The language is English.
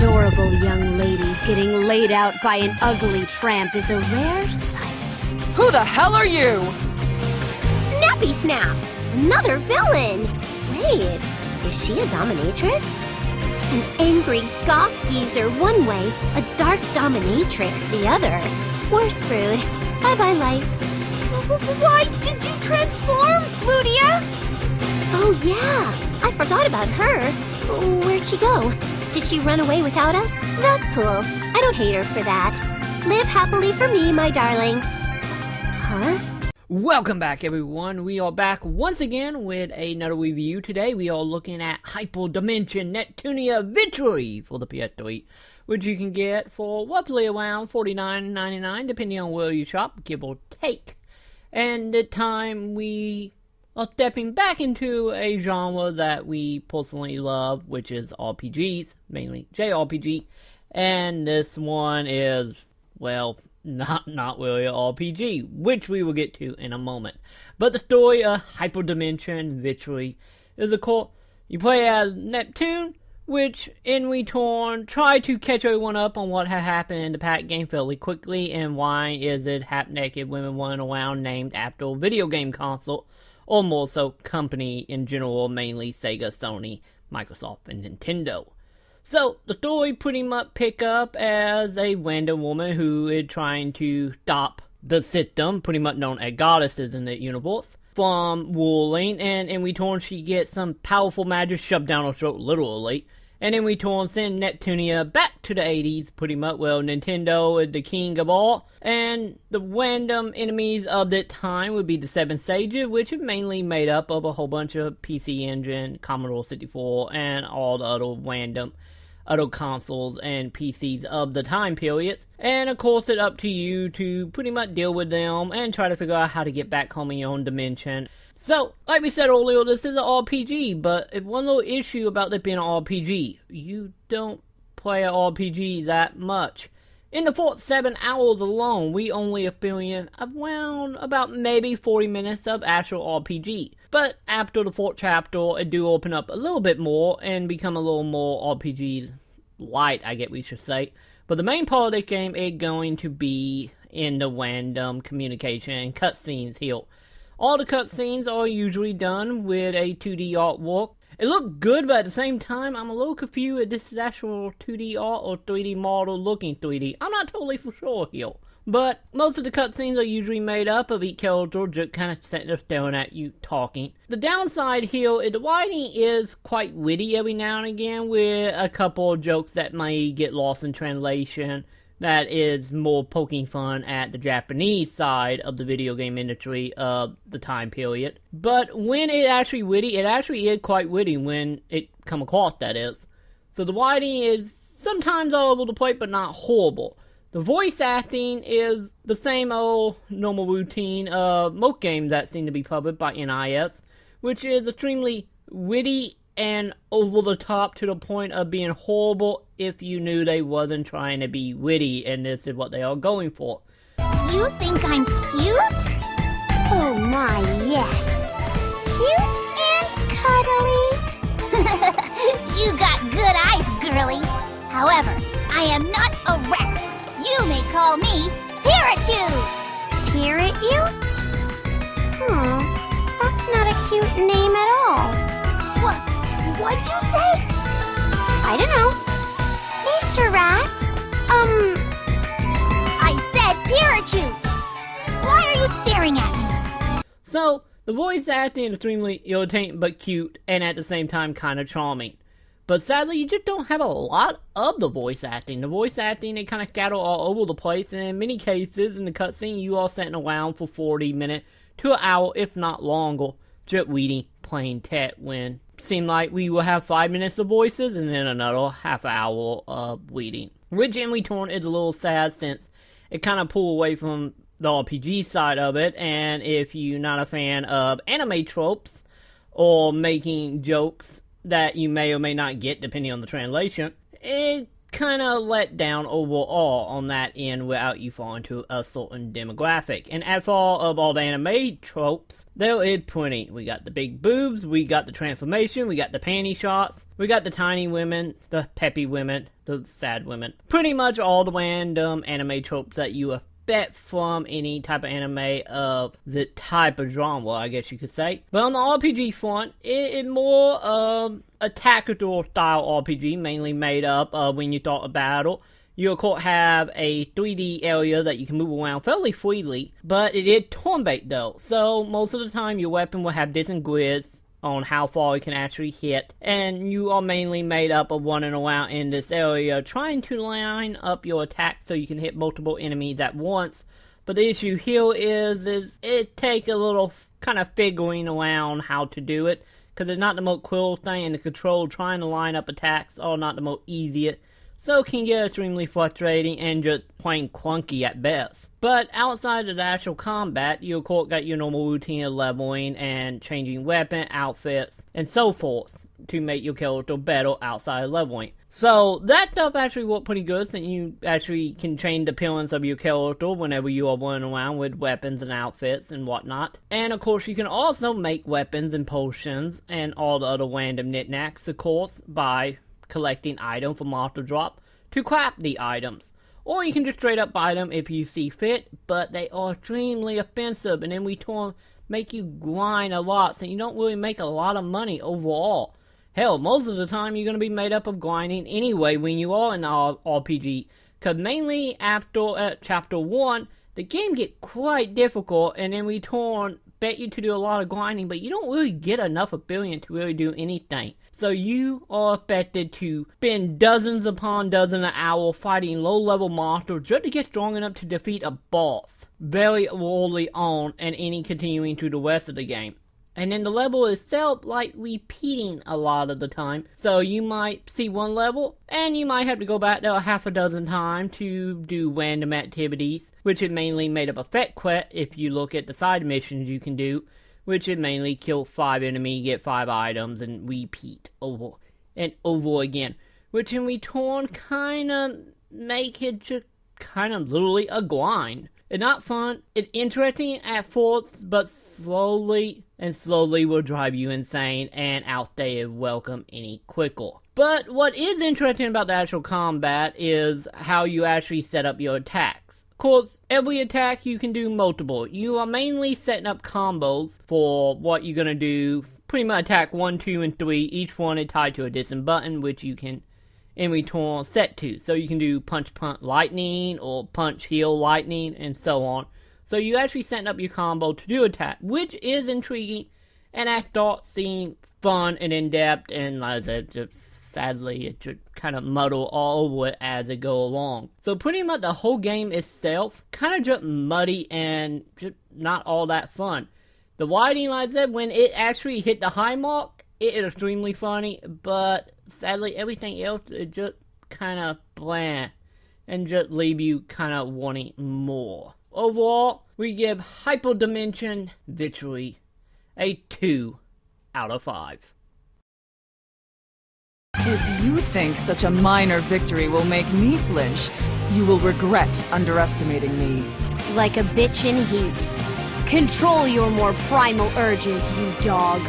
adorable young ladies getting laid out by an ugly tramp is a rare sight. Who the hell are you? Snappy Snap! Another villain! Wait, is she a dominatrix? An angry goth geezer one way, a dark dominatrix the other. We're screwed. Bye-bye, life. Why did you transform, Plutia? Oh, yeah. I forgot about her. Where'd she go? Did she run away without us? That's cool. I don't hate her for that. Live happily for me, my darling. Huh? Welcome back, everyone. We are back once again with another review. Today we are looking at Hyperdimension Neptunia Victory for the PS3, which you can get for roughly around $49.99, depending on where you shop, give or take. And this time we are stepping back into a genre that we personally love, which is RPGs, mainly JRPG. And this one is, well, not really an RPG, which we will get to in a moment. But the story of Hyperdimension Victory is, of course, you play as Neptune, which in return try to catch everyone up on what had happened in the pack game fairly quickly, and why is it half-naked women running around named after a video game console, or more so company in general, mainly Sega, Sony, Microsoft, and Nintendo. So, the story pretty much pick up as a random woman who is trying to stop the system, pretty much known as goddesses in the universe, from ruling, and in return she gets some powerful magic shoved down her throat, literally, and in return send Neptunia back to the 80s, pretty much. Well, Nintendo is the king of all, and the random enemies of that time would be the Seven Sages, which is mainly made up of a whole bunch of PC Engine, Commodore 64, and all the other random other consoles and PCs of the time period. And of course it's up to you to pretty much deal with them and try to figure out how to get back home in your own dimension. So, like we said earlier, this is an RPG, but one little issue about this being an RPG, you don't play an RPG that much. In the first 7 hours alone, we only experience around about maybe 40 minutes of actual RPG. But after the fourth chapter, it do open up a little bit more and become a little more RPG light, I guess we should say. But the main part of the game is going to be in the random communication and cutscenes here. All the cutscenes are usually done with a 2D artwork. It looked good, but at the same time, I'm a little confused if this is actual 2D art or 3D model looking 3D. I'm not totally for sure here. But most of the cutscenes are usually made up of each character just kind of sitting there staring at you talking. The downside here is the writing is quite witty every now and again, with a couple of jokes that might get lost in translation. That is more poking fun at the Japanese side of the video game industry of the time period. But when it actually is quite witty when it come across, that is. So the writing is sometimes all over the place, but not horrible. The voice acting is the same old normal routine of most games that seem to be published by NIS, which is extremely witty and over the top to the point of being horrible if you knew they wasn't trying to be witty, and this is what they are going for. You think I'm cute? Oh my, yes. Cute and cuddly. You got good eyes, girly. However, I am not a rat. You may call me Pirachu. Pirachu? That's not a cute name at all. What'd you say? I don't know. Mr. Rat? I said Pirachu. Why are you staring at me? So, the voice acting is extremely irritating but cute, and at the same time kind of charming. But sadly, you just don't have a lot of the voice acting. The voice acting, it kind of scatter all over the place, and in many cases, in the cutscene, you are sitting around for 40 minutes to an hour, if not longer, just reading plain text, when it seemed like we will have 5 minutes of voices, and then another half hour of reading. Which in return is a little sad, since it kind of pulled away from the RPG side of it, and if you're not a fan of anime tropes, or making jokes that you may or may not get depending on the translation, it kind of let down overall on that end without you falling into a certain demographic. And as for all the anime tropes, there is plenty. We got the big boobs, we got the transformation, we got the panty shots, we got the tiny women, the peppy women, the sad women. Pretty much all the random anime tropes that you expect from any type of anime of the type of genre, I guess you could say. But on the RPG front, it's more a tactical style RPG, mainly made up of when you start a battle. You, of course, have a 3D area that you can move around fairly freely, but it is turn-based though, so most of the time your weapon will have different grids on how far it can actually hit, and you are mainly made up of running around in this area trying to line up your attacks so you can hit multiple enemies at once. But the issue here is it takes a little kind of figuring around how to do it, because it's not the most cool thing, and the control trying to line up attacks are not the most easiest. So it can get extremely frustrating and just plain clunky at best. But outside of the actual combat, you of course got your normal routine of leveling and changing weapon, outfits, and so forth to make your character better outside of leveling. So that stuff actually worked pretty good, since you actually can change the appearance of your character whenever you are running around with weapons and outfits and whatnot. And of course you can also make weapons and potions and all the other random knickknacks, of course, by collecting items from Monster Drop to craft the items. Or you can just straight up buy them if you see fit, but they are extremely expensive and in return make you grind a lot, so you don't really make a lot of money overall. Hell, most of the time you're going to be made up of grinding anyway when you are in the RPG, because mainly after Chapter 1, the game gets quite difficult, and in return bet you to do a lot of grinding, but you don't really get enough ability to really do anything. So you are expected to spend dozens upon dozens of hours fighting low-level monsters just to get strong enough to defeat a boss very early on, and any continuing through the rest of the game. And then the level itself, like, repeating a lot of the time. So you might see one level, and you might have to go back there a half a dozen times to do random activities, which is mainly made up of effect quest if you look at the side missions you can do, which is mainly kill 5 enemies, get 5 items, and repeat over and over again. Which in return kinda make it just kind of literally a grind. It's not fun, it's interesting at first, but slowly will drive you insane, and outstay is welcome any quicker. But what is interesting about the actual combat is how you actually set up your attacks. Of course, every attack you can do multiple. You are mainly setting up combos for what you're gonna do. Pretty much attack 1, 2, and 3. Each one is tied to a different button, which you can in return set to. So you can do punch lightning, or punch heal lightning, and so on. So you actually setting up your combo to do attack, which is intriguing, and I thought seemed fun and in-depth, and like I said, just sadly it just kind of muddle all over it as it go along. So pretty much the whole game itself kind of just muddy and just not all that fun. The writing, like I said, when it actually hit the high mark, it is extremely funny, but sadly everything else is just kind of bland and just leave you kind of wanting more. Overall, we give Hyperdimension Victory a 2 out of 5. If you think such a minor victory will make me flinch, you will regret underestimating me. Like a bitch in heat. Control your more primal urges, you dog.